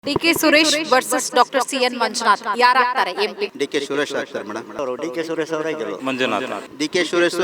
DK Suresh versus doctor CN Manjunath ಯಾರಾಗ್ತಾರೆ MP? DK. Suresh ಆಗ್ತಾರೆ madam. DK. Suresh ಅವರೇ ಗೆಲ್ಲೋದು. ಮಂಜುನಾಥ್. ಡಿ.ಕೆ. ಸುರೇಶ್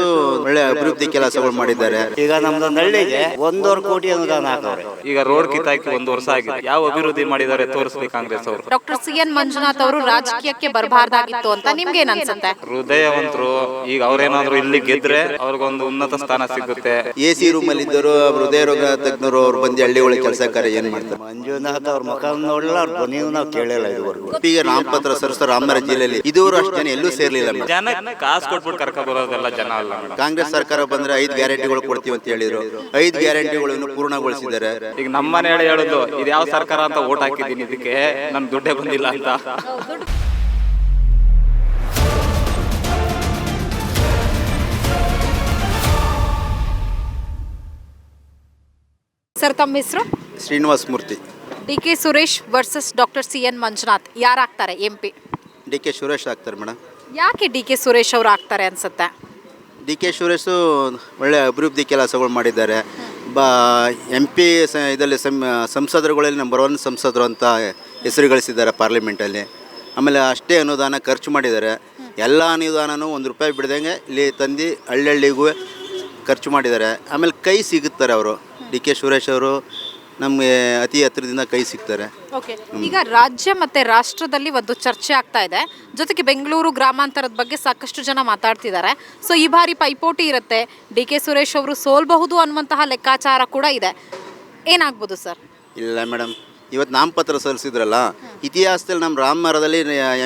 ಒಳ್ಳೆ ಅಭಿವೃದ್ಧಿ ಕೆಲಸಗಳು ಮಾಡಿದ್ದಾರೆ. ಈಗ ನಮ್ದು ನಳ್ಳಿಗೆ 1.5 ಕೋಟಿ ಅನುದಾನ ಹಾಕವ್ರೆ. ಈಗ ರೋಡ್ ಕಿತ್ತಾಕಿ 1 ವರ್ಷ ಆಗಿದೆ. ಯಾವ ಅಭಿವೃದ್ಧಿ ಮಾಡಿದ್ದಾರೆ ತೋರಿಸ್ಲಿ ಕಾಂಗ್ರೆಸ್ ಅವರು. ಡಾಕ್ಟರ್ ಸಿಎನ್ ಮಂಜುನಾಥ್ ಅವರು ರಾಜಕೀಯಕ್ಕೆ ಬರಬಾರ್ದಾಗಿತ್ತು ಅಂತ ನಿಮ್ಗೆ ಏನ್ ಅನ್ಸುತ್ತೆ? ಹೃದಯವಂತರು. ಈಗ ಅವ್ರೇನಾದ್ರು ಇಲ್ಲಿ ಗೆದ್ರೆ ಅವ್ರಿಗೊಂದು ಉನ್ನತ ಸ್ಥಾನ ಸಿಗುತ್ತೆ. ಎ.ಸಿ. ರೂಮ್ ಅಲ್ಲಿ ಇದ್ದರು ಹೃದಯ ರೋಗ ತಜ್ಞರು ಅವ್ರು ಬಂದು ಹಳ್ಳಿಗಳಿಗೆ ಕೆಲಸ ಕಾರ್ಯ ಏನ್ ಮಾಡ್ತಾರೆ. ಮಂಜುನಾಥ್ ಅವ್ರ ಮುಖ ನೋಡಲ್ಲ, ಅವ್ರ ಧ್ವನಿಯೂ ನಾವು ಕೇಳಿಲ್ಲ ಇದುವರೆಗೂ. ಈಗ ನಾಮಪತ್ರ ಸಲ್ಲಿಸಿದ ರಾಮನಗರ ಜಿಲ್ಲೆಯಲ್ಲಿ ಇದುವರೆಗೂ ಅಷ್ಟು ಜನ ಎಲ್ಲೂ ಸೇರ್ಲಿಲ್ಲ ಮೇಡಮ್. ಜನ ಕಾಸು ಕೊಟ್ಬಿಟ್ಟು ಕರ್ಕ ಬರೋದೆಲ್ಲ ಜನ ಅಲ್ಲ ಮೇಡಮ್. ಕಾಂಗ್ರೆಸ್ ಸರ್ಕಾರ ಬಂದ್ರೆ 5 ಗ್ಯಾರಂಟಿಗಳು ಕೊಡ್ತೀವಿ ಅಂತ ಹೇಳಿದ್ರು. 5 ಗ್ಯಾರಂಟಿಗಳನ್ನು ಪೂರ್ಣಗೊಳಿಸಿದ್ದಾರೆ. ಈಗ ನಮ್ಮನೆ ಹೇಳುದು ಇದು ಯಾವ ಸರ್ಕಾರ ಅಂತ ಓಟ್ ಹಾಕಿದ್ದೀನಿ, ಇದಕ್ಕೆ ನನ್ ದುಡ್ಡೇ ಬಂದಿಲ್ಲ ಅಂತ. ಸರ್, ತಮ್ಮ ಹೆಸರು? ಶ್ರೀನಿವಾಸ ಮೂರ್ತಿ. ಡಿಕೆ ಸುರೇಶ್ ವರ್ಸಸ್ ಡಾಕ್ಟರ್ ಸಿಎನ್ ಮಂಜುನಾಥ್ ಯಾರಾಗ್ತಾರೆ ಎಂಪಿ? ಡಿ.ಕೆ. ಸುರೇಶ್ ಆಗ್ತಾರೆ ಮೇಡಮ್. ಯಾಕೆ ಡಿಕೆ ಸುರೇಶ್ ಅವರು ಆಗ್ತಾರೆ ಅನ್ಸುತ್ತೆ? ಡಿ.ಕೆ. ಸುರೇಶ್ ಒಳ್ಳೆ ಅಭಿವೃದ್ಧಿ ಕೆಲಸಗಳು ಮಾಡಿದ್ದಾರೆ. MP ಇದರಲ್ಲಿ ಸಂಸದರುಗಳಲ್ಲಿ ನಂಬರ್ 1 ಸಂಸದರು ಅಂತ ಹೆಸರು ಗಳಿಸಿದ್ದಾರೆ ಪಾರ್ಲಿಮೆಂಟಲ್ಲಿ. ಆಮೇಲೆ ಅಷ್ಟೇ ಅನುದಾನ ಖರ್ಚು ಮಾಡಿದ್ದಾರೆ. ಎಲ್ಲ ಅನುದಾನನೂ 1 ರೂಪಾಯಿ ಬಿಡ್ದಂಗೆ ಇಲ್ಲಿ ತಂದು ಹಳ್ಳಿಗೂ ಖರ್ಚು ಮಾಡಿದ್ದಾರೆ. ಆಮೇಲೆ ಕೈ ಸಿಗುತ್ತಾರೆ ಅವರು. ಡಿ.ಕೆ. ಸುರೇಶ್ ಅವರು ನಮಗೆ ಅತಿ ಹತ್ತಿರದಿಂದ ಕೈ ಸಿಗ್ತಾರೆ. ಓಕೆ, ಈಗ ರಾಜ್ಯ ಮತ್ತು ರಾಷ್ಟ್ರದಲ್ಲಿ ಒಂದು ಚರ್ಚೆ ಆಗ್ತಾ ಇದೆ. ಜೊತೆಗೆ ಬೆಂಗಳೂರು ಗ್ರಾಮಾಂತರದ ಬಗ್ಗೆ ಸಾಕಷ್ಟು ಜನ ಮಾತಾಡ್ತಿದ್ದಾರೆ. ಸೊ ಈ ಬಾರಿ ಪೈಪೋಟಿ ಇರುತ್ತೆ, ಡಿ.ಕೆ. ಸುರೇಶ್ ಅವರು ಸೋಲ್ಬಹುದು ಅನ್ನುವಂತಹ ಲೆಕ್ಕಾಚಾರ ಕೂಡ ಇದೆ. ಏನಾಗ್ಬೋದು ಸರ್? ಇಲ್ಲ ಮೇಡಮ್, ಇವತ್ತು ನಾಮಪತ್ರ ಸಲ್ಲಿಸಿದ್ರಲ್ಲ, ಇತಿಹಾಸದಲ್ಲಿ ನಮ್ಮ ರಾಮನಗರದಲ್ಲಿ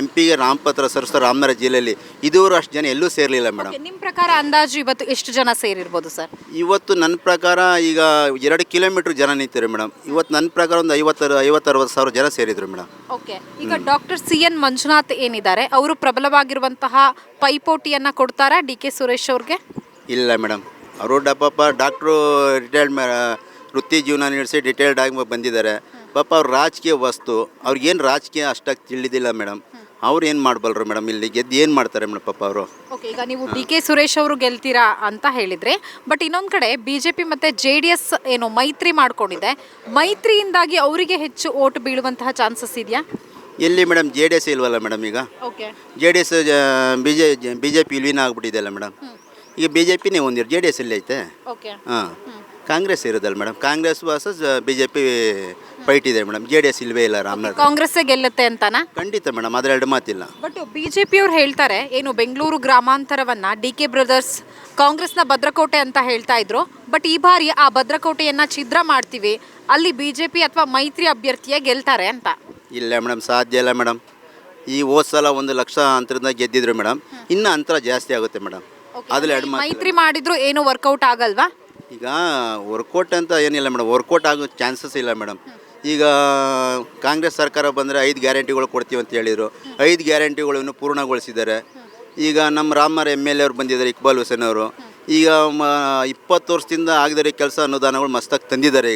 MP-ಗೆ ನಾಮಪತ್ರ ಸಲ್ಲಿಸಿದ ರಾಮನಗರ ಜಿಲ್ಲೆಯಲ್ಲಿ ಇದುವರೆಗೂ ಅಷ್ಟು ಜನ ಎಲ್ಲೂ ಸೇರಲಿಲ್ಲ ಮೇಡಮ್. ನಿಮ್ಮ ಪ್ರಕಾರ ಅಂದಾಜು ಇವತ್ತು ಎಷ್ಟು ಜನ ಸೇರಿರ್ಬೋದು ಸರ್? ಇವತ್ತು ನನ್ನ ಪ್ರಕಾರ ಈಗ 2 ಕಿಲೋಮೀಟ್ರ್ ಜನ ನಿಂತಿದ್ದಾರೆ ಮೇಡಮ್. ಇವತ್ತು ನನ್ನ ಪ್ರಕಾರ ಒಂದು 50-60 ಸಾವಿರ ಜನ ಸೇರಿದ್ರು ಮೇಡಮ್. ಓಕೆ, ಈಗ ಡಾಕ್ಟರ್ ಸಿಎನ್ ಮಂಜುನಾಥ್ ಏನಿದ್ದಾರೆ ಅವರು ಪ್ರಬಲವಾಗಿರುವಂತಹ ಪೈಪೋಟಿಯನ್ನು ಕೊಡ್ತಾರಾ ಡಿ.ಕೆ. ಸುರೇಶ್ ಅವ್ರಿಗೆ? ಇಲ್ಲ ಮೇಡಮ್, ಅವರು ಡಾಕ್ಟ್ರು ರಿಟೈರ್ಡ್ ವೃತ್ತಿ ಜೀವನ ನಡೆಸಿ ರಿಟೈರ್ಡ್ ಆಗಿ ಬಂದಿದ್ದಾರೆ. ಪಾಪ ಅವ್ರು ರಾಜಕೀಯ ವಸ್ತು, ಅವ್ರಿಗೇನು ರಾಜಕೀಯ ಅಷ್ಟಾಗಿ ತಿಳಿದಿಲ್ಲ ಮೇಡಮ್. ಅವ್ರು ಏನು ಮಾಡಬಲ್ರು ಮೇಡಮ್, ಇಲ್ಲಿ ಗೆದ್ದು ಏನು ಮಾಡ್ತಾರೆ ಮೇಡಮ್ ಪಾಪ ಅವರು. ಓಕೆ, ಈಗ ನೀವು ಡಿ.ಕೆ. ಸುರೇಶ್ ಅವರು ಗೆಲ್ತೀರಾ ಅಂತ ಹೇಳಿದ್ರೆ, ಬಟ್ ಇನ್ನೊಂದು ಕಡೆ BJP ಮತ್ತು JDS ಏನು ಮೈತ್ರಿ ಮಾಡ್ಕೊಂಡಿದೆ, ಮೈತ್ರಿಯಿಂದಾಗಿ ಅವರಿಗೆ ಹೆಚ್ಚು ಓಟ್ ಬೀಳುವಂತಹ ಚಾನ್ಸಸ್ ಇದೆಯಾ? ಎಲ್ಲಿ ಮೇಡಮ್, JDS ಇಲ್ವಲ್ಲ ಮೇಡಮ್. ಈಗ ಓಕೆ, JDS BJP ವಿಲೀನ ಆಗ್ಬಿಟ್ಟಿದೆಯಲ್ಲ ಮೇಡಮ್. ಈಗ BJPನೇ ಒಂದಿರು, JDS ಎಲ್ಲಿ ಐತೆ? ಓಕೆ, ಹಾಂ, ಕಾಂಗ್ರೆಸ್ ಇರೋದಲ್ಲ madam. Congress versus BJP fight ಇದೆ ಮೇಡಮ್. JDS ಇಲ್ವೇ ಇಲ್ಲ ರಾಮನಗರ. ಕಾಂಗ್ರೆಸ್ಸೇ ಗೆಲ್ಲುತ್ತೆ ಅಂತನಾ? ಖಂಡಿತ ಮೇಡಮ್, ಅದ್ರ 2 ಮಾತಿಲ್ಲ. ಬಟ್ BJP ಅವ್ರು ಹೇಳ್ತಾರೆ ಏನು, ಬೆಂಗಳೂರು ಗ್ರಾಮಾಂತರವನ್ನ DK ಬ್ರದರ್ಸ್ ಕಾಂಗ್ರೆಸ್ನ ಭದ್ರಕೋಟೆ ಅಂತ ಹೇಳ್ತಾ ಇದ್ರು. ಬಟ್ ಈ ಬಾರಿ ಆ ಭದ್ರಕೋಟೆಯನ್ನ ಛಿದ್ರ ಮಾಡ್ತೀವಿ, ಅಲ್ಲಿ BJP ಅಥವಾ ಮೈತ್ರಿ ಅಭ್ಯರ್ಥಿಯೇ ಗೆಲ್ತಾರೆ ಅಂತ. ಇಲ್ಲ ಮೇಡಮ್, ಸಾಧ್ಯ ಇಲ್ಲ ಮೇಡಮ್. ಈ ಹೋದ ಸಲ 1 ಲಕ್ಷ ಅಂತರದಿಂದ ಗೆದ್ದಿದ್ರು ಮೇಡಮ್. ಇನ್ನು ಅಂತರ ಜಾಸ್ತಿ ಆಗುತ್ತೆ ಮೇಡಮ್. ಅದ್ರಲ್ಲಿ 2 ಮಾತು. ಮೈತ್ರಿ ಮಾಡಿದ್ರು ಏನು ವರ್ಕೌಟ್ ಆಗಲ್ವಾ? ಈಗ ವರ್ಕೌಟ್ ಅಂತ ಏನಿಲ್ಲ ಮೇಡಮ್, ವರ್ಕೌಟ್ ಆಗೋ ಚಾನ್ಸಸ್ ಇಲ್ಲ ಮೇಡಮ್. ಈಗ ಕಾಂಗ್ರೆಸ್ ಸರ್ಕಾರ ಬಂದರೆ 5 ಗ್ಯಾರಂಟಿಗಳು ಕೊಡ್ತೀವಿ ಅಂತ ಹೇಳಿದರು. 5 ಗ್ಯಾರಂಟಿಗಳನ್ನು ಪೂರ್ಣಗೊಳಿಸಿದ್ದಾರೆ. ಈಗ ನಮ್ಮ ರಾಮನಗರ MLA ಅವ್ರು ಬಂದಿದ್ದಾರೆ, ಇಕ್ಬಾಲ್ ಹುಸೇನ್ ಅವರು. ಈಗ 20 ವರ್ಷದಿಂದ ಆಗದರೆ ಕೆಲಸ ಅನುದಾನಗಳು ಮಸ್ತಾಗಿ ತಂದಿದ್ದಾರೆ.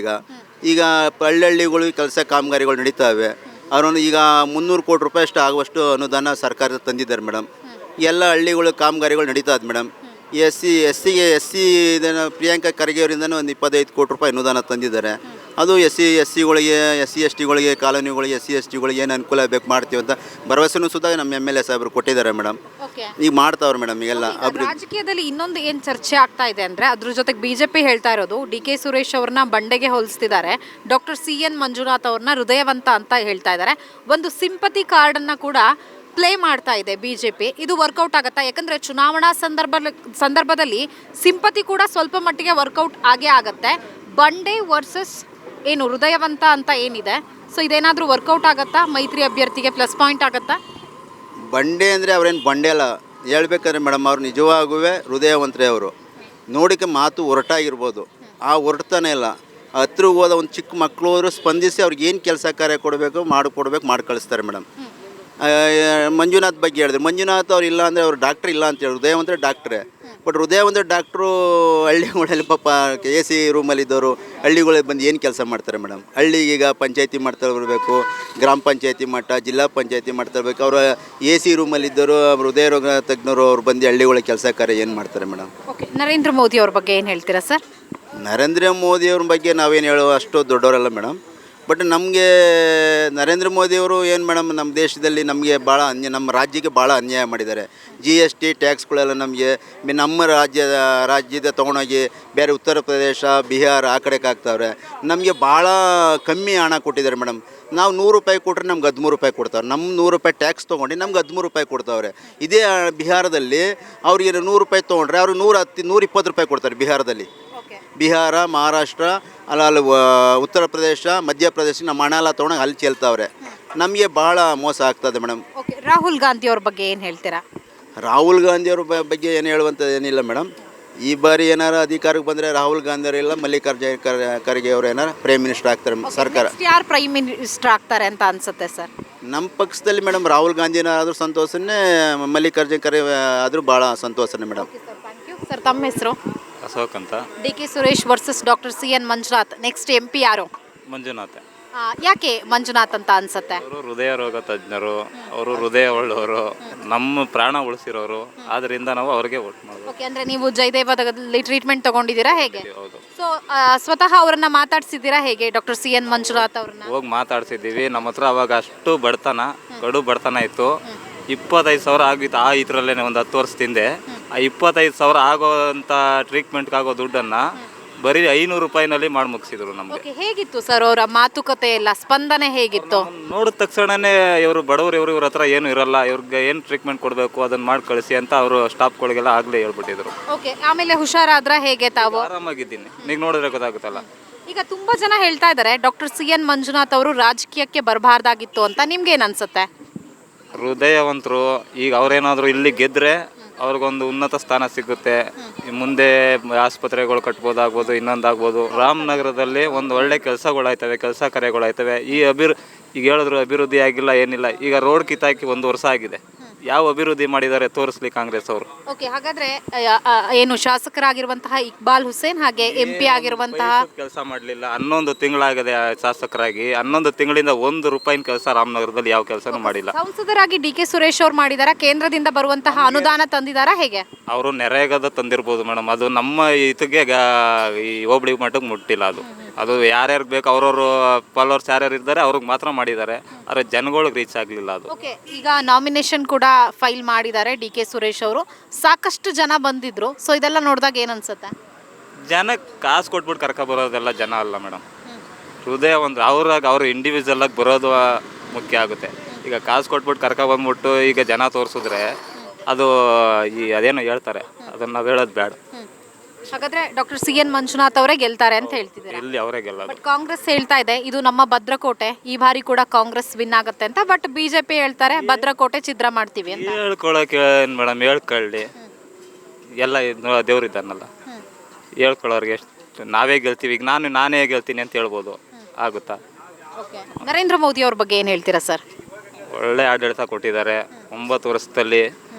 ಈಗ ಹಳ್ಳಿಗಳಿಗೆ ಕೆಲಸ ಕಾಮಗಾರಿಗಳು ನಡೀತಾವೆ. ಅವರನ್ನು ಈಗ 300 ಕೋಟಿ ರೂಪಾಯಿ ಅಷ್ಟು ಆಗುವಷ್ಟು ಅನುದಾನ ಸರ್ಕಾರ ತಂದಿದ್ದಾರೆ ಮೇಡಮ್. ಎಲ್ಲ ಹಳ್ಳಿಗಳು ಕಾಮಗಾರಿಗಳು ನಡೀತಾ ಇದೆ ಮೇಡಮ್. SC ಇದನ್ನು ಪ್ರಿಯಾಂಕಾ ಖರ್ಗೆ ಅವರಿಂದನೂ ಒಂದು 25 ಕೋಟಿ ರೂಪಾಯಿ ಅನುದಾನ ತಂದಿದ್ದಾರೆ. ಅದು SC/SCಗಳಿಗೆ SC/STಗಳಿಗೆ ಕಾಲೋನಿಗಳಿಗೆ SC/STಗಳಿಗೆ ಏನು ಅನುಕೂಲ ಬೇಕು ಮಾಡ್ತೀವಿ ಅಂತ ಭರವಸೆನೂ ಸುಧಾ ನಮ್ಮ MLA ಸಾಹೇಬರು ಕೊಟ್ಟಿದ್ದಾರೆ ಮೇಡಮ್. ಈಗ ಮಾಡ್ತಾವ್ರೆ ಮೇಡಮ್. ಈಗೆಲ್ಲ ರಾಜಕೀಯದಲ್ಲಿ ಇನ್ನೊಂದು ಏನು ಚರ್ಚೆ ಆಗ್ತಾ ಇದೆ ಅಂದರೆ, ಅದ್ರ ಜೊತೆಗೆ BJP ಹೇಳ್ತಾ ಇರೋದು ಡಿ.ಕೆ. ಸುರೇಶ್ ಅವ್ರನ್ನ ಬಂಡೆಗೆ ಹೋಲಿಸ್ತಿದ್ದಾರೆ, ಡಾಕ್ಟರ್ ಸಿಎನ್ ಮಂಜುನಾಥ್ ಅವ್ರನ್ನ ಹೃದಯವಂತ ಅಂತ ಹೇಳ್ತಾ ಇದ್ದಾರೆ. ಒಂದು ಸಿಂಪತಿ ಕಾರ್ಡನ್ನು ಕೂಡ ಪ್ಲೇ ಮಾಡ್ತಾ ಇದೆ BJP. ಇದು ವರ್ಕೌಟ್ ಆಗುತ್ತಾ? ಯಾಕಂದರೆ ಚುನಾವಣಾ ಸಂದರ್ಭದಲ್ಲಿ ಸಿಂಪತಿ ಕೂಡ ಸ್ವಲ್ಪ ಮಟ್ಟಿಗೆ ವರ್ಕೌಟ್ ಆಗೇ ಆಗುತ್ತೆ. ಬಂಡೆ ವರ್ಸಸ್ ಏನು ಹೃದಯವಂತ ಅಂತ ಏನಿದೆ, ಸೊ ಇದೇನಾದರೂ ವರ್ಕೌಟ್ ಆಗುತ್ತಾ? ಮೈತ್ರಿ ಅಭ್ಯರ್ಥಿಗೆ ಪ್ಲಸ್ ಪಾಯಿಂಟ್ ಆಗುತ್ತಾ? ಬಂಡೆ ಅಂದರೆ ಅವ್ರೇನು ಬಂಡೆ ಅಲ್ಲ ಹೇಳ್ಬೇಕಾದ್ರೆ ಮೇಡಮ್. ಅವ್ರು ನಿಜವಾಗುವೆ ಹೃದಯವಂತರೇ. ಅವರು ನೋಡಿಕೆ ಮಾತು ಹೊರಟಾಗಿರ್ಬೋದು, ಆ ಹೊರಡ್ತಾನೆ ಇಲ್ಲ. ಹತ್ರ ಹೋದ ಒಂದು ಚಿಕ್ಕ ಮಕ್ಕಳು ಅವರು ಸ್ಪಂದಿಸಿ ಅವ್ರಿಗೆ ಏನು ಕೆಲಸ ಕಾರ್ಯ ಕೊಡಬೇಕು ಮಾಡಿ ಕಳಿಸ್ತಾರೆ ಮೇಡಮ್. ಮಂಜುನಾಥ್ ಬಗ್ಗೆ ಹೇಳಿದ್ರು. ಮಂಜುನಾಥ್ ಅವ್ರು ಇಲ್ಲ ಅಂದರೆ ಅವ್ರು ಡಾಕ್ಟ್ರ್ ಇಲ್ಲ ಅಂತ ಹೇಳಿ, ಹೃದಯವಂತರ ಡಾಕ್ಟ್ರೇ. ಬಟ್ ಹೃದಯವಂತರ ಡಾಕ್ಟ್ರು ಹಳ್ಳಿಗಳಲ್ಲಿ ಪಾಪ AC ರೂಮಲ್ಲಿದ್ದವರು ಹಳ್ಳಿಗಳಿಗೆ ಬಂದು ಏನು ಕೆಲಸ ಮಾಡ್ತಾರೆ ಮೇಡಮ್? ಹಳ್ಳಿಗೆ ಈಗ ಪಂಚಾಯತಿ ಮಾಡ್ತಾ ಬರಬೇಕು, ಗ್ರಾಮ ಪಂಚಾಯತಿ ಮಟ್ಟ, ಜಿಲ್ಲಾ ಪಂಚಾಯತಿ ಮಾಡ್ತಾ ಇರಬೇಕು. ಅವರು AC ರೂಮಲ್ಲಿದ್ದವರು ಹೃದಯ ರೋಗ ತಜ್ಞರು ಅವ್ರು ಬಂದು ಹಳ್ಳಿಗಳಿಗೆ ಕೆಲಸ ಕಾರ್ಯ ಏನು ಮಾಡ್ತಾರೆ ಮೇಡಮ್? ಓಕೆ, ನರೇಂದ್ರ ಮೋದಿ ಅವ್ರ ಬಗ್ಗೆ ಏನು ಹೇಳ್ತೀರಾ ಸರ್? ನರೇಂದ್ರ ಮೋದಿಯವ್ರ ಬಗ್ಗೆ ನಾವೇನು ಹೇಳೋ ಅಷ್ಟು ದೊಡ್ಡವರಲ್ಲ ಮೇಡಮ್. ಬಟ್ ನಮಗೆ ನರೇಂದ್ರ ಮೋದಿಯವರು ಏನು ಮೇಡಮ್ ನಮ್ಮ ದೇಶದಲ್ಲಿ ನಮಗೆ ಭಾಳ ನಮ್ಮ ರಾಜ್ಯಕ್ಕೆ ಭಾಳ ಅನ್ಯಾಯ ಮಾಡಿದ್ದಾರೆ. GST ಟ್ಯಾಕ್ಸ್ಗಳೆಲ್ಲ ನಮಗೆ ನಮ್ಮ ರಾಜ್ಯದ ತೊಗೊಂಡೋಗಿ ಬೇರೆ ಉತ್ತರ ಪ್ರದೇಶ, ಬಿಹಾರ ಆ ಕಡೆಗೆ ಹಾಕ್ತಾವ್ರೆ. ನಮಗೆ ಭಾಳ ಕಮ್ಮಿ ಹಣ ಕೊಟ್ಟಿದ್ದಾರೆ ಮೇಡಮ್. ನಾವು 100 ರೂಪಾಯಿ ಕೊಟ್ಟರೆ ನಮ್ಗೆ 13 ರೂಪಾಯಿ ಕೊಡ್ತಾವ್ರೆ. ನಮ್ಮ 100 ರೂಪಾಯಿ ಟ್ಯಾಕ್ಸ್ ತೊಗೊಂಡು ನಮ್ಗೆ 13 ರೂಪಾಯಿ ಕೊಡ್ತಾವ್ರೆ. ಇದೇ ಬಿಹಾರದಲ್ಲಿ ಅವ್ರಿಗೆ 100 ರೂಪಾಯಿ ತೊಗೊಂಡ್ರೆ ಅವ್ರಿಗೆ 120 ರೂಪಾಯಿ ಕೊಡ್ತಾರೆ ಬಿಹಾರದಲ್ಲಿ. ಬಿಹಾರ, ಮಹಾರಾಷ್ಟ್ರ ಅಲ್ಲಿ ಉತ್ತರ ಪ್ರದೇಶ, ಮಧ್ಯಪ್ರದೇಶ ನಮ್ಮ ಹಣ ಎಲ್ಲ ತೊಗೊಂಡು ಅಲ್ಲಿ ಚೆಲ್ತಾವ್ರೆ. ನಮಗೆ ಭಾಳ ಮೋಸ ಆಗ್ತದೆ ಮೇಡಮ್. ಓಕೆ, ರಾಹುಲ್ ಗಾಂಧಿ ಅವ್ರ ಬಗ್ಗೆ ಏನು ಹೇಳ್ತೀರಾ? ರಾಹುಲ್ ಗಾಂಧಿಯವ್ರ ಬಗ್ಗೆ ಏನು ಹೇಳುವಂಥದ್ದು ಏನಿಲ್ಲ ಮೇಡಮ್. ಈ ಬಾರಿ ಏನಾರು ಅಧಿಕಾರಕ್ಕೆ ಬಂದರೆ ರಾಹುಲ್ ಗಾಂಧಿ ಅವರಿಲ್ಲ, ಮಲ್ಲಿಕಾರ್ಜುನ ಖರ್ಗೆ ಅವರು ಏನಾರು ಪ್ರೈಮ್ ಮಿನಿಸ್ಟರ್ ಆಗ್ತಾರೆ ಸರ್ಕಾರ. ಯಾರು ಪ್ರೈಮ್ ಮಿನಿಸ್ಟರ್ ಆಗ್ತಾರೆ ಅಂತ ಅನ್ಸುತ್ತೆ ಸರ್? ನಮ್ಮ ಪಕ್ಷದಲ್ಲಿ ಮೇಡಮ್ ರಾಹುಲ್ ಗಾಂಧಿನ ಆದರೂ ಸಂತೋಷನೇ, ಮಲ್ಲಿಕಾರ್ಜುನ ಖರ್ಗೆ ಆದರೂ ಭಾಳ ಸಂತೋಷನೇ ಮೇಡಮ್. ಸರ್, ತಮ್ಮ ಹೆಸರು? ಅಶೋಕ್ ಅಂತ. DK Suresh versus doctor CN Manjunath. Next MP ಯಾರು? ಮಂಜುನಾಥ್. ಯಾಕೆ ಮಂಜುನಾಥ್ ಅಂತ ಅನ್ಸುತ್ತೆ? ಅವರು ಹೃದಯ ರೋಗ ತಜ್ಞರು, ಅವರು ಹೃದಯ ಒಳ್ಳೆಯವರು, ನಮ್ಮ ಪ್ರಾಣ ಉಳಿಸಿರೋರು. ಆದ್ರಿಂದ ನಾವು ಅವ್ರಿಗೆ ವೋಟ್ ಮಾಡೋದು. ಓಕೆ, ಅಂದ್ರೆ ನೀವು ಜಯದೇವದಲ್ಲಿ ಟ್ರೀಟ್ಮೆಂಟ್ ತಗೊಂಡಿದ್ದೀರಾ ಹೇಗೆ? ಹೌದು. ಸೊ ಸ್ವತಃ ಅವರನ್ನ ಮಾತಾಡ್ಸಿದ್ದೀರಾ ಹೇಗೆ, ಡಾಕ್ಟರ್ CN ಮಂಜುನಾಥ್ ಅವ್ರನ್ನ? ಹೋಗಿ ಮಾತಾಡ್ಸಿದ್ದೀವಿ. ನಮ್ಮ ಹತ್ರ ಅವಾಗ ಅಷ್ಟು ಕಡು ಬಡತನ ಇತ್ತು. 25,000 ಆಗಿತ್ತು ಆ ಇದರಲ್ಲೇ ಒಂದು 10 ವರ್ಷದಿಂದ. ಆ 25,000 ಆಗೋಂಥ ಟ್ರೀಟ್ಮೆಂಟ್ಗಾಗೋ ದುಡ್ಡನ್ನು ಬರೀ 500 ರೂಪಾಯಿನಲ್ಲಿ ಮಾಡಿ ಮುಗಿಸಿದ್ರು ನಮಗೆ. ಓಕೆ, ಹೇಗಿತ್ತು ಸರ್ ಅವರ ಮಾತುಕತೆ ಎಲ್ಲ, ಸ್ಪಂದನೆ ಹೇಗಿತ್ತು? ನೋಡಿದ ತಕ್ಷಣನೇ ಇವರು ಬಡವರು, ಇವ್ರ ಹತ್ರ ಏನು ಇರಲ್ಲ, ಇವ್ರಿಗೆ ಏನು ಟ್ರೀಟ್ಮೆಂಟ್ ಕೊಡಬೇಕು ಅದನ್ನು ಮಾಡಿ ಕಳಿಸಿ ಅಂತ ಅವರು ಸ್ಟಾಫ್ಗಳಿಗೆಲ್ಲ ಆಗಲೇ ಹೇಳ್ಬಿಟ್ಟಿದ್ರು. ಓಕೆ, ಆಮೇಲೆ ಹುಷಾರಾದ್ರ ಹೇಗೆ ತಾವು? ಆರಾಮಾಗಿದ್ದೀನಿ. ಈಗ ನೋಡಿದ್ರೆ ಗೊತ್ತಾಗುತ್ತಲ್ಲ. ಈಗ ತುಂಬಾ ಜನ ಹೇಳ್ತಾ ಇದ್ದಾರೆ ಡಾಕ್ಟರ್ CN ಮಂಜುನಾಥ್ ಅವರು ರಾಜಕೀಯಕ್ಕೆ ಬರಬಾರ್ದಾಗಿತ್ತು ಅಂತ. ನಿಮ್ಗೆ ಏನ್ ಅನ್ಸುತ್ತೆ? ಹೃದಯವಂತರು. ಈಗ ಅವ್ರೇನಾದರೂ ಇಲ್ಲಿ ಗೆದ್ದರೆ ಅವ್ರಿಗೊಂದು ಉನ್ನತ ಸ್ಥಾನ ಸಿಗುತ್ತೆ. ಮುಂದೆ ಆಸ್ಪತ್ರೆಗಳು ಕಟ್ಬೋದಾಗ್ಬೋದು, ಇನ್ನೊಂದಾಗ್ಬೋದು. ರಾಮನಗರದಲ್ಲಿ ಒಂದು ಒಳ್ಳೆ ಕೆಲಸಗಳಾಯ್ತವೆ, ಕೆಲಸ ಕಾರ್ಯಗಳಾಯ್ತವೆ. ಈಗ ಹೇಳಿದ್ರು ಅಭಿವೃದ್ಧಿ ಆಗಿಲ್ಲ, ಏನಿಲ್ಲ. ಈಗ ರೋಡ್ ಕಿತ್ತಾಕಿ 1 ವರ್ಷ ಆಗಿದೆ. ಯಾವ ಅಭಿವೃದ್ಧಿ ಮಾಡಿದ್ದಾರೆ ತೋರಿಸ್ಲಿ ಕಾಂಗ್ರೆಸ್ ಅವರು. ಓಕೆ, ಹಾಗಾದ್ರೆ ಏನು ಶಾಸಕರಾಗಿರುವಂತಹ ಇಕ್ಬಾಲ್ ಹುಸೇನ್ ಹಾಗೆ MP ಆಗಿರುವಂತಹ ಕೆಲಸ ಮಾಡಲಿಲ್ಲ. 11 ತಿಂಗಳಾಗಿದೆ ಶಾಸಕರಾಗಿ. 11 ತಿಂಗಳಿಂದ 1 ರೂಪಾಯಿನ ಕೆಲಸ ರಾಮನಗರದಲ್ಲಿ ಯಾವ ಕೆಲಸನೂ ಮಾಡಿಲ್ಲ. ಸಂಸದರಾಗಿ DK ಸುರೇಶ್ ಅವ್ರು ಮಾಡಿದಾರ, ಕೇಂದ್ರದಿಂದ ಬರುವಂತಹ ಅನುದಾನ ತಂದಿದಾರ ಹೇಗೆ? ಅವರು ನೆರೆಗದ ತಂದಿರ್ಬೋದು ಮೇಡಮ್. ಅದು ನಮ್ಮ ಇದಕ್ಕೆ ಈ ಹೋಬಳಿ ಮಟ್ಟಕ್ಕೆ ಮುಟ್ಟಿಲ್ಲ. ಅದು ಯಾರ್ಯಾರಿಗೆ ಬೇಕು ಅವ್ರವ್ರು ಫಾಲೋವರ್ಸ್ ಯಾರ್ಯಾರು ಇದ್ದಾರೆ ಅವ್ರಿಗೆ ಮಾತ್ರ ಮಾಡಿದ್ದಾರೆ. ಆದರೆ ಜನಗಳಿಗೆ ರೀಚ್ ಆಗಲಿಲ್ಲ ಅದು. ಓಕೆ, ಈಗ ನಾಮಿನೇಷನ್ ಕೂಡ ಫೈಲ್ ಮಾಡಿದ್ದಾರೆ DK ಸುರೇಶ್ ಅವರು. ಸಾಕಷ್ಟು ಜನ ಬಂದಿದ್ರು. ಸೊ ಇದೆಲ್ಲ ನೋಡಿದಾಗ ಏನು ಅನ್ಸುತ್ತೆ? ಜನಕ್ಕೆ ಕಾಸು ಕೊಟ್ಬಿಟ್ಟು ಕರ್ಕೊಬರೋದೆಲ್ಲ ಜನ ಅಲ್ಲ ಮೇಡಮ್. ಹೃದಯ ಒಂದು ಅವ್ರು ಇಂಡಿವಿಜುವಲಾಗಿ ಬರೋದು ಮುಖ್ಯ ಆಗುತ್ತೆ. ಈಗ ಕಾಸು ಕೊಟ್ಬಿಟ್ಟು ಕರ್ಕೊಬಂದ್ಬಿಟ್ಟು ಈಗ ಜನ ತೋರಿಸಿದ್ರೆ ಅದು ಅದೇನೋ ಹೇಳ್ತಾರೆ, ಅದನ್ನು ನಾವು ಹೇಳೋದು ಬೇಡ. ಹಾಗಾದ್ರೆ ಡಾಕ್ಟರ್ CN ಮಂಜುನಾಥ್ ಅವರೇ ಗೆಲ್ತಾರೆ ಅಂತ ಹೇಳ್ತಿದ್ದಾರೆ. ಇಲ್ಲಿ ಅವರೇ ಗೆಲ್ಲೋದು. ಬಟ್ ಕಾಂಗ್ರೆಸ್ ಹೇಳ್ತಾ ಇದೆ ಇದು ನಮ್ಮ ಭದ್ರಕೋಟೆ, ಈ ಬಾರಿ ಕೂಡ ಕಾಂಗ್ರೆಸ್ ವಿನ್ ಆಗುತ್ತೆ ಅಂತ. ಬಟ್ BJP ಹೇಳ್ತಾರೆ ಭದ್ರಕೋಟೆ ಛಿದ್ರ ಮಾಡ್ತೀವಿ ಅಂತ. ಹೇಳ್ಕೊಳಕ್ಕೆ ಏನು ಮೇಡಮ್, ಹೇಳ್ಕೊಳ್ಳಿ. ಎಲ್ಲ ದೇವ್ರಿದ್ದಾನಲ್ಲ, ಹೇಳ್ಕೊಳ್ಳೋರಿಗೆ ಎಷ್ಟು ನಾವೇ ಗೆಲ್ತೀವಿ. ಈಗ ನಾನೇ ಗೆಲ್ತೀನಿ ಅಂತ ಹೇಳ್ಬೋದು, ಆಗುತ್ತಾ? ನರೇಂದ್ರ ಮೋದಿ ಅವ್ರ ಬಗ್ಗೆ ಏನು ಹೇಳ್ತೀರಾ ಸರ್? ಒಳ್ಳೆ ಆಡಳಿತ ಕೊಟ್ಟಿದ್ದಾರೆ. 9 ವರ್ಷದಲ್ಲಿ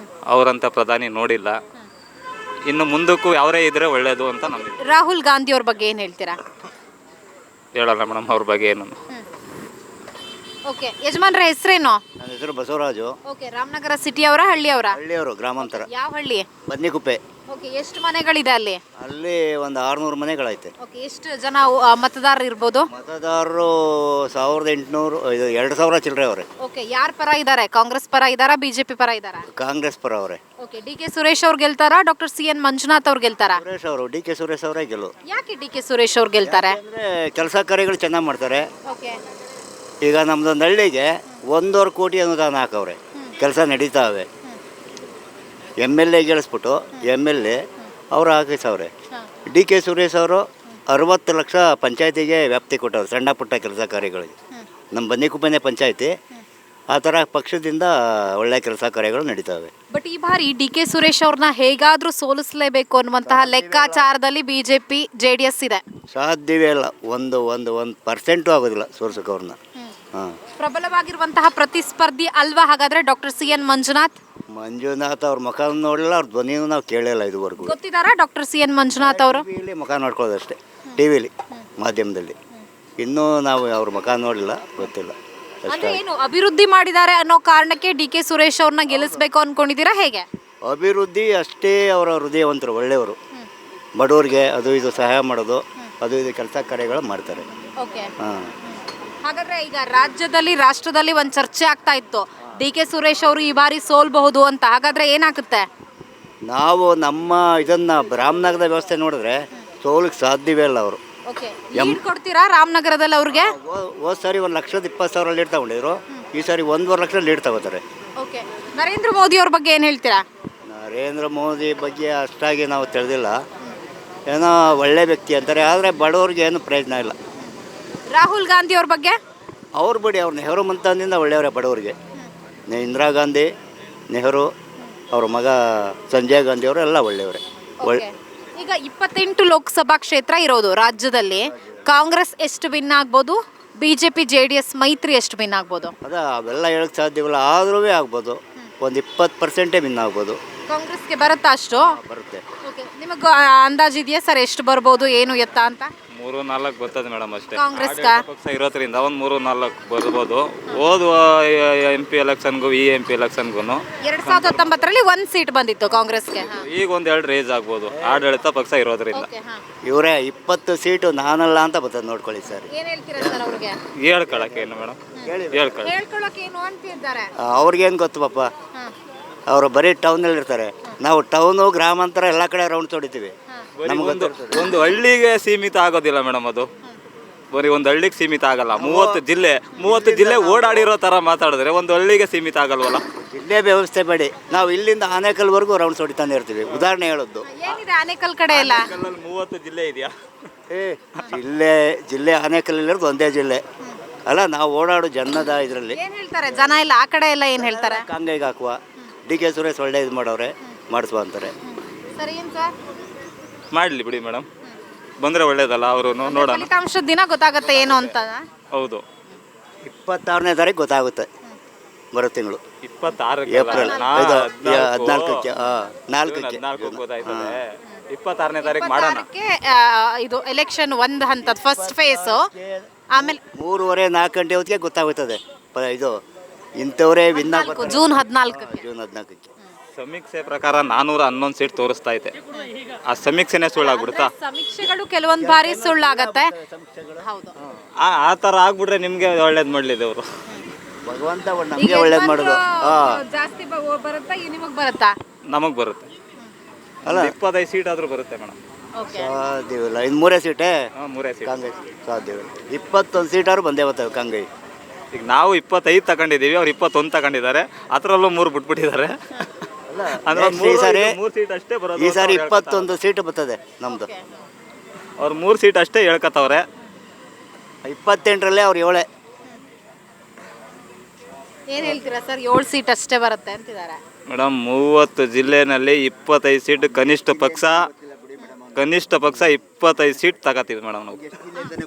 ಅವರಂಥ ಪ್ರಧಾನಿ ನೋಡಿಲ್ಲ. ಇನ್ನು ಮುಂದಕ್ಕೂ ಅವರೇ ಇದ್ರೆ ಒಳ್ಳೇದು ಅಂತ ನಮಗೆ. ರಾಹುಲ್ ಗಾಂಧಿ ಅವ್ರ ಬಗ್ಗೆ ಏನು ಹೇಳ್ತೀರಾ? ಹೇಳಲ್ಲ ಮೇಡಮ್ ಅವ್ರ ಬಗ್ಗೆ ಏನು. ಓಕೆ, ಯಜಮಾನ್ರ ಹೆಸರೇನು? ನನ್ನ ಹೆಸರು ಬಸವರಾಜು. ಓಕೆ, ರಾಮನಗರ ಸಿಟಿ ಅವರ ಹಳ್ಳಿ ಅವರ? ಹಳ್ಳಿಯವರು, ಗ್ರಾಮಾಂತರ. ಯಾವ ಹಳ್ಳಿ? ಬನ್ನಿಕುಪ್ಪೆ. ಓಕೆ, ಎಷ್ಟು ಮನೆಗಳಿದೆ ಅಲ್ಲಿ? ಅಲ್ಲಿ ಒಂದು 600 ಮನೆಗಳೈತೆ. ಓಕೆ, ಎಷ್ಟು ಜನ ಮತದಾರರು ಇರ್ಬೋದು? ಮತದಾರರು 1800, 2000 ಚಿಲ್ಲರೆ ಅವರೇ. ಓಕೆ, ಯಾರ ಪರ ಇದ್ದಾರೆ? ಕಾಂಗ್ರೆಸ್ ಪರ ಇದ್ದಾರಾ, BJP ಪರ ಇದ್ದಾರಾ? ಕಾಂಗ್ರೆಸ್ ಪರ ಅವರೇ. ಓಕೆ, DK ಸುರೇಶ್ ಅವ್ರು ಗೆಲ್ತಾರಾ, ಡಾಕ್ಟರ್ CN ಮಂಜುನಾಥ್ ಅವ್ರು ಗೆಲ್ತಾರಾ? ಸುರೇಶ್ ಅವರು, DK ಸುರೇಶ್ ಅವರೇ ಗೆಲ್ಲು. ಯಾಕೆ DK ಸುರೇಶ್ ಅವ್ರು ಗೆಲ್ತಾರೆ? ಅಂದರೆ ಕೆಲಸ ಕಾರ್ಯಗಳು ಚೆನ್ನಾಗಿ ಮಾಡ್ತಾರೆ. ಓಕೆ, ಈಗ ನಮ್ಮದೊಂದು ಹಳ್ಳಿಗೆ 1.5 ಕೋಟಿ ಅನುದಾನ ಹಾಕವ್ರೆ, ಕೆಲಸ ನಡೀತಾವೆ. MLA ಗೆಲ್ಲಿಸ್ಬಿಟ್ಟು MLA ಅವರು ಹಾಕಿಸವ್ರೆ. DK ಸುರೇಶ್ ಅವರು 60 ಲಕ್ಷ ಪಂಚಾಯತಿಗೆ ವ್ಯಾಪ್ತಿ ಕೊಟ್ಟವ್ರು, ಸಣ್ಣ ಪುಟ್ಟ ಕೆಲಸ ಕಾರ್ಯಗಳಿಗೆ. ನಮ್ಮ ಬನ್ನಿಕುಪ್ಪನೆ ಪಂಚಾಯತಿ. ಆ ಥರ ಪಕ್ಷದಿಂದ ಒಳ್ಳೆಯ ಕೆಲಸ ಕಾರ್ಯಗಳು ನಡೀತಾವೆ. ಬಟ್ ಈ ಬಾರಿ DK ಸುರೇಶ್ ಅವ್ರನ್ನ ಹೇಗಾದ್ರೂ ಸೋಲಿಸಲೇಬೇಕು ಅನ್ನುವಂತಹ ಲೆಕ್ಕಾಚಾರದಲ್ಲಿ BJP JDS ಇದೆ. ಸಾಧ್ಯವೇ ಇಲ್ಲ. ಒಂದು ಪರ್ಸೆಂಟು ಆಗೋದಿಲ್ಲ ಸೋಲ್ಸಕ್ಕೆ ಅವ್ರನ್ನ. ಹಾಂ, ಪ್ರಬಲವಾಗಿರುವಂತಹ ಪ್ರತಿಸ್ಪರ್ಧಿ ಅಲ್ವಾ ಹಾಗಾದ್ರೆ ಡಾಕ್ಟರ್ CN ಮಂಜುನಾಥ್? ಮಂಜುನಾಥ್ ಅವ್ರ ಮುಖ ನೋಡಿಲ್ಲ, ಅವ್ರ ಧ್ವನಿಯೂ ನಾವು ಕೇಳಿಲ್ಲ ಇದುವರೆಗೂ. ಗೊತ್ತಿದ್ದಾರಾ ಡಾಕ್ಟರ್ CN ಮಂಜುನಾಥ್ ಅವರು? ಟಿವಿಲಿ ಮುಖ ನೋಡ್ಕೊಳ್ಳೋದಷ್ಟೇ, ಟಿವಿಲಿ ಮಾಧ್ಯಮದಲ್ಲಿ. ಇನ್ನೂ ನಾವು ಅವ್ರ ಮುಖ ನೋಡಿಲ್ಲ, ಗೊತ್ತಿಲ್ಲ. ಅಂದ್ರೆ ಏನು ಅಭಿವೃದ್ಧಿ ಮಾಡಿದ್ದಾರೆ ಅನ್ನೋ ಕಾರಣಕ್ಕೆ DK ಸುರೇಶ್ ಅವ್ರನ್ನ ಗೆಲ್ಲಿಸ್ಬೇಕು ಅನ್ಕೊಂಡಿದ್ದೀರಾ ಹೇಗೆ? ಅಭಿವೃದ್ಧಿ ಅಷ್ಟೇ. ಅವರ ಹೃದಯವಂತರು, ಒಳ್ಳೆಯವರು. ಬಡವರಿಗೆ ಅದು ಇದು ಸಹಾಯ ಮಾಡೋದು, ಅದು ಇದು ಕೆಲಸ ಕಾರ್ಯಗಳು ಮಾಡ್ತಾರೆ. ಓಕೆ, ಹಾಂ, ಹಾಗಾದ್ರೆ ಈಗ ರಾಜ್ಯದಲ್ಲಿ ರಾಷ್ಟ್ರದಲ್ಲಿ ಒಂದು ಚರ್ಚೆ ಆಗ್ತಾ ಇತ್ತು, ಡಿ ಕೆ ಸುರೇಶ್ ಅವರು ಈ ಬಾರಿ ಸೋಲ್ಬಹುದು ಅಂತ. ಹಾಗಾದ್ರೆ ಏನಾಗುತ್ತೆ? ನಾವು ನಮ್ಮ ಇದನ್ನು ರಾಮನಗರದ ವ್ಯವಸ್ಥೆ ನೋಡಿದ್ರೆ ಸೋಲಿಗೆ ಸಾಧ್ಯವೇ ಇಲ್ಲ ಅವರು. ಓಕೆ, ಲೀಡ್ ಕೊಡ್ತೀರಾ ರಾಮನಗರದಲ್ಲಿ ಅವ್ರಿಗೆ? ಹೋದ ಸಾರಿ 1,20,000 ಲೀಡ್ ತಗೊಂಡಿದ್ರು, ಈ ಸಾರಿ 1.5 ಲಕ್ಷ ಲೀಡ್ ತಗೋತಾರೆ. ಓಕೆ, ನರೇಂದ್ರ ಮೋದಿ ಅವ್ರ ಬಗ್ಗೆ ಏನು ಹೇಳ್ತೀರಾ? ನರೇಂದ್ರ ಮೋದಿ ಬಗ್ಗೆ ಅಷ್ಟಾಗಿ ನಾವು ತಿಳಿದಿಲ್ಲ, ಏನೋ ಒಳ್ಳೆ ವ್ಯಕ್ತಿ ಅಂತಾರೆ, ಆದರೆ ಬಡವ್ರಿಗೆ ಏನು ಪ್ರಯೋಜನ ಇಲ್ಲ. ರಾಹುಲ್ ಗಾಂಧಿ ಅವ್ರ ಬಗ್ಗೆ? ಅವ್ರು ಬಿಡಿ, ಅವ್ರು ನೆಹರು ಮಂತನದಿಂದ ಒಳ್ಳೆಯವರೇ ಬಡವರಿಗೆ. ಇಂದಿರಾ ಗಾಂಧಿ, ನೆಹರು, ಅವ್ರ ಮಗ ಸಂಜಯ್ ಗಾಂಧಿ ಅವರು ಎಲ್ಲ ಒಳ್ಳೆಯವರೇ. ಓಕೆ. ಈಗ 28 ಲೋಕಸಭಾ ಕ್ಷೇತ್ರ ಇರೋದು ರಾಜ್ಯದಲ್ಲಿ. ಕಾಂಗ್ರೆಸ್ ಎಷ್ಟು ವಿನ್ ಆಗ್ಬೋದು? ಬಿಜೆಪಿ JDS ಮೈತ್ರಿ ಎಷ್ಟು ವಿನ್ ಆಗ್ಬೋದು? ಅವೆಲ್ಲ ಹೇಳಕ್ಕೆ ಸಾಧ್ಯವಿಲ್ಲ, ಆದ್ರೂ ಆಗ್ಬೋದು. ಒಂದು 20% ವಿನ್ ಆಗ್ಬೋದು. ಕಾಂಗ್ರೆಸ್ಗೆ ಬರುತ್ತಾ ಅಷ್ಟು? ಬರುತ್ತೆ. ಓಕೆ, ನಿಮಗೆ ಅಂದಾಜಿದೆಯಾ ಸರ್ ಎಷ್ಟು ಬರ್ಬೋದು, ಏನು ಎತ್ತ ಅಂತ? 3-4 ಬರ್ತದೆ ಮೇಡಮ್ ಅಷ್ಟೇ. ಕಾಂಗ್ರೆಸ್ಗ ಪಕ್ಷ ಇರೋದ್ರಿಂದ ಒಂದು 3-4 ಬರ್ಬೋದು. ಓದುವ MP ಎಲೆಕ್ಷನ್ಗೂ ಈ MP ಎಲೆಕ್ಷನ್ಗೂ 2019ರಲ್ಲಿ 1 ಸೀಟ್ ಬಂದಿತ್ತು ಕಾಂಗ್ರೆಸ್ಗೆ. ಈಗ 1-2 ರೇಜ್ ಆಗ್ಬೋದು ಆಡಳಿತ ಪಕ್ಷ ಇರೋದ್ರಿಂದ. ಇವರೇ 20 ಸೀಟು ನಾನಲ್ಲ ಅಂತ ಬರ್ತದೆ, ನೋಡ್ಕೊಳ್ಳಿ ಸರ್. ಏನು ಹೇಳ್ತೀರಾ ಸರ್ ಅವ್ರಿಗೆ? ಹೇಳ್ಕೊಳಕ್ಕೆ ಏನು ಮೇಡಮ್, ಹೇಳ್ಕೊಳಕ್ಕೆ ಏನು ಅಂತಿದ್ದಾರೆ? ಅವ್ರಿಗೇನು ಗೊತ್ತು ಪಾಪ, ಅವರು ಬರೀ ಟೌನಲ್ಲಿ ಇರ್ತಾರೆ. ನಾವು ಟೌನು ಗ್ರಾಮಾಂತರ ಎಲ್ಲ ಕಡೆ ರೌಂಡ್ ಹೊಡಿತೀವಿ. ಒಂದು ಹಳ್ಳಿಗೆ ಸೀಮಿತ ಆಗೋದಿಲ್ಲ ಮೇಡಮ್, ಅದು ಬರೀ ಒಂದು ಹಳ್ಳಿಗೆ ಸೀಮಿತ ಆಗಲ್ಲ. 30 ಜಿಲ್ಲೆ ಓಡಾಡಿರೋ ಥರ ಮಾತಾಡಿದ್ರೆ ಒಂದು ಹಳ್ಳಿಗೆ ಸೀಮಿತ ಆಗಲ್ವಲ್ಲ. ಜಿಲ್ಲೆ ವ್ಯವಸ್ಥೆ ಬೇಡಿ, ನಾವು ಇಲ್ಲಿಂದ ಆನೇಕಲ್ವರೆಗೂ ರೌಂಡ್ಸ್ ಹೊಡಿತಾನೆ ಇರ್ತೀವಿ. ಉದಾಹರಣೆ ಹೇಳೋದು, ಏನಿದೆ ಆನೇಕಲ್ ಕಡೆ ಎಲ್ಲ? 30 ಜಿಲ್ಲೆ ಇದೆಯಾ? ಜಿಲ್ಲೆ ಆನೇಕಲ್ಲಿರೋದು ಒಂದೇ ಜಿಲ್ಲೆ ಅಲ್ಲ. ನಾವು ಓಡಾಡೋ ಜನದ ಇದರಲ್ಲಿ ಏನು ಹೇಳ್ತಾರೆ ಜನ ಎಲ್ಲ ಆ ಕಡೆ ಎಲ್ಲ ಏನು ಹೇಳ್ತಾರೆ? ಕಾಂಗೈಗೆ ಹಾಕುವ, DK ಸುರೇಶ್ ಒಳ್ಳೆ ಇದು ಮಾಡವ್ರೆ, ಮಾಡಿಸುವ ಅಂತಾರೆ. ಸರಿ, ಏನು ಸರ್ ಮಾಡಲಿ ಬಿಡಿ ಮೇಡಮ್, ಬಂದರೆ ಒಳ್ಳೇದಲ್ಲ. ಅವರು ನೋಡೋಣ, ಫಲಿತಾಂಶದ ದಿನ ಗೊತ್ತಾಗುತ್ತೆ ಏನು ಅಂತ. ಹೌದು, 26ನೇ ತಾರೀಕು ಗೊತ್ತಾಗುತ್ತೆ, ಬರೋ ತಿಂಗಳು 26 ಏಪ್ರಿಲ್ 14ಕ್ಕೆ 4ಕ್ಕೆ ಗೊತ್ತಾಯ್ತದೆ. 26ನೇ ತಾರೀಕು ಮಾಡೋಣ. ಇದು ಎಲೆಕ್ಷನ್ ಒಂದು ಹಂತದ ಫಸ್ಟ್ ಫೇಸ್, ಆಮೇಲೆ 3:30-4 ಗಂಟೆ ಹೊತ್ತಿಗೆ ಗೊತ್ತಾಗುತ್ತದೆ. ಇದು ಇಂಥವರೇ ವಿನ್ ಜೂನ್ 14ಕ್ಕೆ. ಜೂನ್ 14ಕ್ಕೆ. ಸಮೀಕ್ಷೆ ಪ್ರಕಾರ 411 ಸೀಟ್ ತೋರಿಸ್ತಾ ಇದೆ. ಆ ಸಮೀಕ್ಷೆನೇ ಸುಳ್ಳಾಗ್ಬಿಡುತ್ತಾ? ಸಮೀಕ್ಷೆಗಳು ಕೆಲವೊಂದು ಬಾರಿ ಸುಳ್ಳಾಗತ್ತೆ. ಹೌದು, ಆ ಥರ ಆಗ್ಬಿಟ್ರೆ ನಿಮಗೆ ಒಳ್ಳೇದು ಮಾಡಲಿದೆ ಅವರು. ಭಗವಂತ ನಮಗೆ ಒಳ್ಳೇದು ಮಾಡೋದು. ಜಾಸ್ತಿ ಬರುತ್ತಾ ನಿಮಗೆ ಬರುತ್ತಾ? ನಮಗೆ ಬರುತ್ತೆ ಅಲ್ಲ, 25 ಸೀಟ್ ಆದರೂ ಬರುತ್ತೆ ಮೇಡಮ್. ಸಾಧ್ಯವಿಲ್ಲ, ಇನ್ನು 3 ಸೀಟೇ 3 ಸೀಟ್ ಕಾಂಗ್ರೆಸ್ ಸಾಧ್ಯವಿಲ್ಲ. 21 ಸೀಟಾದ್ರು ಬಂದೇ ಬರ್ತವೆ ಕಾಂಗ್ರೆಸ್. ಈಗ ನಾವು 25 ತಗೊಂಡಿದ್ದೀವಿ, ಅವ್ರು 21 ತಗೊಂಡಿದ್ದಾರೆ, ಅದರಲ್ಲೂ 3 ಬಿಟ್ಬಿಟ್ಟಿದ್ದಾರೆ. ಅಂದ್ರೆ ಈ ಸಾರಿ 3 ಸೀಟ್ ಅಷ್ಟೇ ಬರೋದು. ಈ ಸಾರಿ 21 ಸೀಟ್ ಬರ್ತದೆ ನಮ್ಮದು. ಅವ್ರು 3 ಸೀಟ್ ಅಷ್ಟೇ ಹೇಳ್ಕತ್ತವ್ರೆ. 28ರಲ್ಲೇ ಅವ್ರು 7. ಏನು ಹೇಳ್ತೀರಾ ಸರ್? 7 ಸೀಟ್ ಅಷ್ಟೇ ಬರುತ್ತೆ ಅಂತಿದ್ದಾರೆ ಮೇಡಮ್. 30 ಜಿಲ್ಲೆನಲ್ಲಿ 25 ಸೀಟ್ ಕನಿಷ್ಠ ಪಕ್ಷ 25 ಸೀಟ್ ತಗೋತೀವಿ ಮೇಡಮ್ ನಾವು.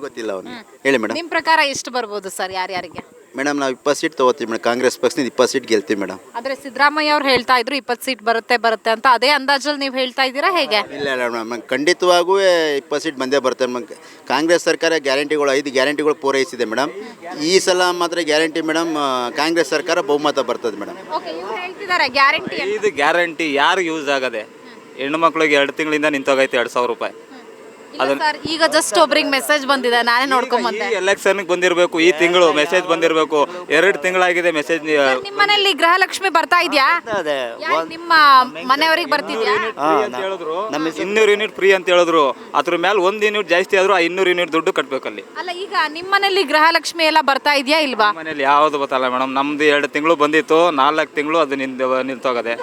ಗೊತ್ತಿಲ್ಲ ಅವ್ರಿಗೆ. ಹೇಳಿ ಮೇಡಮ್, ನಿಮ್ಮ ಪ್ರಕಾರ ಎಷ್ಟು ಬರ್ಬೋದು ಸರ್ ಯಾರ್ಯಾರಿಗೆ? ಮೇಡಮ್ ನಾವು 20 ಸೀಟ್ ತೊಗೋತೀವಿ ಮೇಡಮ್. ಕಾಂಗ್ರೆಸ್ ಪಕ್ಷದಿಂದ 20 ಸೀಟ್ ಗೆಲ್ತೀವಿ ಮೇಡಮ್. ಆದರೆ ಸಿದ್ದರಾಮಯ್ಯ ಅವ್ರು ಹೇಳ್ತಾ ಇದ್ರು 20 ಸೀಟ್ ಬರುತ್ತೆ ಅಂತ. ಅದೇ ಅಂದಾಜಲ್ಲಿ ನೀವು ಹೇಳ್ತಾ ಇದ್ದೀರಾ ಹೇಗೆ? ಇಲ್ಲ ಮೇಡಮ್, ಖಂಡಿತವಾಗೂ 20 ಸೀಟ್ ಬಂದೇ ಬರ್ತದೆ. ಕಾಂಗ್ರೆಸ್ ಸರ್ಕಾರ ಗ್ಯಾರಂಟಿಗಳು 5 ಗ್ಯಾರಂಟಿಗಳು ಪೂರೈಸಿದೆ ಮೇಡಮ್. ಈ ಸಲ ಮಾತ್ರ ಗ್ಯಾರಂಟಿ ಮೇಡಮ್, ಕಾಂಗ್ರೆಸ್ ಸರ್ಕಾರ ಬಹುಮತ ಬರ್ತದೆ ಮೇಡಮ್. ಓಕೆ, ಇವ್ರು ಹೇಳ್ತಿದ್ದಾರೆ ಗ್ಯಾರಂಟಿ. ಇದು ಗ್ಯಾರಂಟಿ ಯಾರು ಯೂಸ್ ಆಗದೆ? ಹೆಣ್ಣು ಮಕ್ಕಳಿಗೆ 2 ತಿಂಗಳಿಂದ ನಿಂತೋಗೈತೆ 2,000 ರೂಪಾಯಿ. ಸರ್ ಈಗ ಜಸ್ಟ್ ಒಬ್ರಿಗೆ ಮೆಸೇಜ್ ಬಂದಿದೆ, ನಾನೇ ನೋಡ್ಕೊಂಡ್ ಬಂದೆ. ಎಲೆಕ್ಷನ್ಗೆ ಬಂದಿರಬೇಕು, ಈ ತಿಂಗಳು ಮೆಸೇಜ್ ಬಂದಿರಬೇಕು. 2 ತಿಂಗಳಾಗಿದೆ ಮೆಸೇಜ್. ನಿಮ್ಮ ಮನೆಯಲ್ಲಿ ಗೃಹಲಕ್ಷ್ಮಿ ಬರ್ತಾ ಇದೆಯಾ? ಅದೇ ನಿಮ್ಮ ಮನೆಯವರಿಗೆ ಬರ್ತಿದ್ಯಾ? 200 ಯೂನಿಟ್ ಫ್ರೀ ಅಂತ ಹೇಳಿದ್ರು. ಅದ್ರ ಮೇಲೆ 1 ಯೂನಿಟ್ ಜಾಸ್ತಿ ಆದ್ರೂ ಆ 200 ಯೂನಿಟ್ ದುಡ್ಡು ಕಟ್ಬೇಕಲ್ಲಿ. ಅಲ್ಲ, ಈಗ ನಿಮ್ಮ ಮನೆಯಲ್ಲಿ ಗೃಹಲಕ್ಷ್ಮಿ ಎಲ್ಲ ಬರ್ತಾ ಇದೆಯಾ ಇಲ್ವಾ? ಮನೇಲಿ ಯಾವುದು ಗೊತ್ತಲ್ಲ ಮೇಡಮ್. ನಮ್ದು 2 ತಿಂಗಳು ಬಂದಿತ್ತು, 4 ತಿಂಗಳು ಅದು ನಿಂತೋಗದೆ.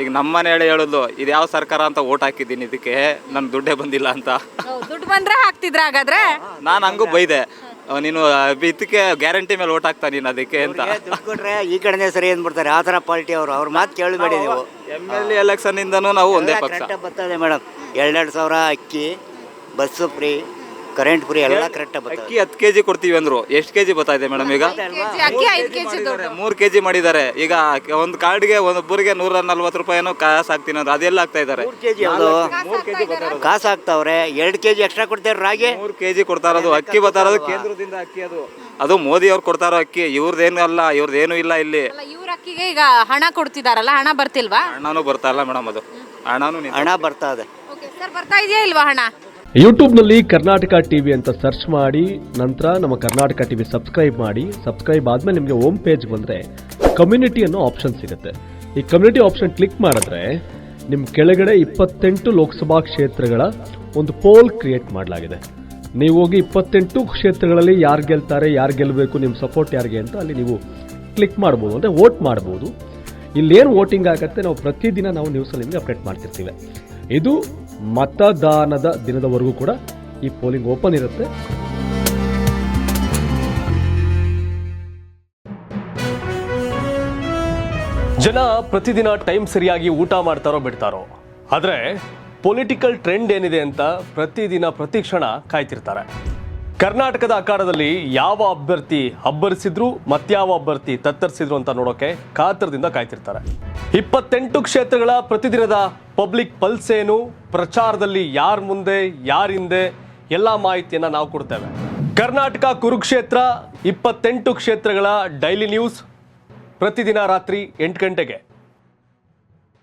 ಈಗ ನಮ್ಮ ಮನೆ ಹೇಳೋದು, ಇದು ಯಾವ ಸರ್ಕಾರ ಅಂತ ಓಟ್ ಹಾಕಿದ್ದೀನಿ, ಇದಕ್ಕೆ ನನ್ನ ದುಡ್ಡೇ ಬಂದಿಲ್ಲ ಅಂತ. ದುಡ್ಡು ಬಂದ್ರೆ ಹಾಕ್ತಿದ್ರ? ಹಾಗಾದ್ರೆ ನಾನು ಹಂಗೂ ಬೈದೆ, ನೀನು ಇದಕ್ಕೆ ಗ್ಯಾರಂಟಿ ಮೇಲೆ ಓಟ್ ಹಾಕ್ತಾ ನೀನು ಅದಕ್ಕೆ ಅಂತ. ದುಡ್ಡು ಕೊಟ್ರೆ ಈ ಕಡೆನೇ ಸರಿ ಅಂದ್ಬಿಡ್ತಾರೆ, ಆ ಥರ ಪಾರ್ಟಿ ಅವರು. ಅವ್ರ ಮಾತು ಕೇಳಬೇಡಿ ನೀವು. MLA ಎಲೆಕ್ಷನ್ ಇಂದನೂ ನಾವು ಒಂದೇ ಪಕ್ಷ. ಬರ್ತದೆ ಮೇಡಮ್, 2,000 ಅಕ್ಕಿ, ಬಸ್ಸು ಫ್ರೀ, ಕರೆಂಟ್ ಫ್ರೀ ಎಲ್ಲ ಕರೆಕ್ಟಾಗಿ ಬರ್ತದೆ. ಅಕ್ಕಿ 10 kg ಕೊಡ್ತೀವಿ ಅಂದ್ರು, ಎಷ್ಟು kg ಬರ್ತಾ ಇದೆ ಮೇಡಮ್ ಈಗ? ಅಕ್ಕಿ 5 ಕೆಜಿ 3 kg ಮಾಡಿದ್ದಾರೆ. ಈಗ ಒಂದು ಕಾರ್ಡ್ಗೆ ಒಬ್ಬರಿಗೆ 140 ರೂಪಾಯಿನೋ ಕಾಸು ಹಾಕ್ತೀನಿ ಅಂದ್ರೆ ಅದೆಲ್ಲ ಆಗ್ತಾ ಇದ್ದಾರೆ. 3 kg ಅದು ಕಾಸು ಹಾಕ್ತಾವ್ರೆ. 2 kg ಎಕ್ಸ್ಟ್ರಾ ಕೊಡ್ತಾರೆ. ರಾಗಿ 3 kg ಕೊಡ್ತಾ ಇರೋದು. ಅಕ್ಕಿ ಬರ್ತಾ ಇರೋದು ಕೇಂದ್ರದಿಂದ ಅಕ್ಕಿ, ಅದು ಮೋದಿ ಅವ್ರು ಕೊಡ್ತಾ ಇರೋ ಅಕ್ಕಿ. ಇವ್ರದ್ದೇನು ಅಲ್ಲ, ಇವ್ರದ್ದೇನು ಇಲ್ಲ ಇಲ್ಲಿ. ಇವ್ರ ಅಕ್ಕಿಗೆ ಈಗ ಹಣ ಕೊಡ್ತಿದಾರಲ್ಲ, ಹಣ ಬರ್ತಿಲ್ವಾ? ಹಣನೂ ಬರ್ತಾ ಇಲ್ಲ ಮೇಡಮ್, ಅದು ಹಣನೂ ಹಣ ಬರ್ತಾ ಇದೆ. ಸರ್ ಬರ್ತಾ ಇದೆಯಾ ಇಲ್ವಾ ಹಣ? ಯೂಟ್ಯೂಬ್ನಲ್ಲಿ ಕರ್ನಾಟಕ ಟಿವಿ ಅಂತ ಸರ್ಚ್ ಮಾಡಿ ನಂತರ ನಮ್ಮ ಕರ್ನಾಟಕ ಟಿವಿ ಸಬ್ಸ್ಕ್ರೈಬ್ ಮಾಡಿ. ಸಬ್ಸ್ಕ್ರೈಬ್ ಆದಮೇಲೆ ನಿಮಗೆ ಹೋಮ್ ಪೇಜ್ ಬಂದರೆ ಕಮ್ಯುನಿಟಿ ಅನ್ನೋ ಆಪ್ಷನ್ ಸಿಗುತ್ತೆ. ಈ ಕಮ್ಯುನಿಟಿ ಆಪ್ಷನ್ ಕ್ಲಿಕ್ ಮಾಡಿದ್ರೆ ನಿಮ್ಮ ಕೆಳಗಡೆ 28 ಲೋಕಸಭಾ ಕ್ಷೇತ್ರಗಳ ಒಂದು ಪೋಲ್ ಕ್ರಿಯೇಟ್ ಮಾಡಲಾಗಿದೆ. ನೀವು ಹೋಗಿ 28 ಕ್ಷೇತ್ರಗಳಲ್ಲಿ ಯಾರು ಗೆಲ್ತಾರೆ, ಯಾರು ಗೆಲ್ಲಬೇಕು, ನಿಮ್ಮ ಸಪೋರ್ಟ್ ಯಾರಿಗೆ ಅಂತ ಅಲ್ಲಿ ನೀವು ಕ್ಲಿಕ್ ಮಾಡ್ಬೋದು, ಅಂದರೆ ವೋಟ್ ಮಾಡ್ಬೋದು. ಇಲ್ಲೇನು ವೋಟಿಂಗ್ ಆಗುತ್ತೆ ನಾವು ಪ್ರತಿದಿನ ನಾವು ನ್ಯೂಸಲ್ಲಿ ನಿಮಗೆ ಅಪ್ಡೇಟ್ ಮಾಡ್ತಿರ್ತೀವಿ. ಇದು ಮತದಾನದ ದಿನದವರೆಗೂ ಕೂಡ ಈ ಪೋಲಿಂಗ್ ಓಪನ್ ಇರುತ್ತೆ. ಜನ ಪ್ರತಿದಿನ ಟೈಮ್ ಸರಿಯಾಗಿ ಊಟ ಮಾಡ್ತಾರೋ ಬಿಡ್ತಾರೋ, ಆದರೆ ಪೊಲಿಟಿಕಲ್ ಟ್ರೆಂಡ್ ಏನಿದೆ ಅಂತ ಪ್ರತಿದಿನ ಪ್ರತಿಕ್ಷಣ ಕಾಯ್ತಿರ್ತಾರೆ. ಕರ್ನಾಟಕದ ಅಖಾಡದಲ್ಲಿ ಯಾವ ಅಭ್ಯರ್ಥಿ ಅಬ್ಬರಿಸಿದ್ರು ಮತ್ಯಾವ ಅಭ್ಯರ್ಥಿ ತತ್ತರಿಸಿದ್ರು ಅಂತ ನೋಡೋಕೆ ಕಾತರದಿಂದ ಕಾಯ್ತಿರ್ತಾರೆ. 28 ಕ್ಷೇತ್ರಗಳ ಪ್ರತಿದಿನದ ಪಬ್ಲಿಕ್ ಪಲ್ಸ್ ಏನು, ಪ್ರಚಾರದಲ್ಲಿ ಯಾರ ಮುಂದೆ ಯಾರ ಹಿಂದೆ ಎಲ್ಲ ಮಾಹಿತಿಯನ್ನ ನಾವು ಕೊಡ್ತೇವೆ. ಕರ್ನಾಟಕ ಕುರುಕ್ಷೇತ್ರ 28 ಕ್ಷೇತ್ರಗಳ ಡೈಲಿ ನ್ಯೂಸ್ ಪ್ರತಿದಿನ ರಾತ್ರಿ 8 ಗಂಟೆಗೆ.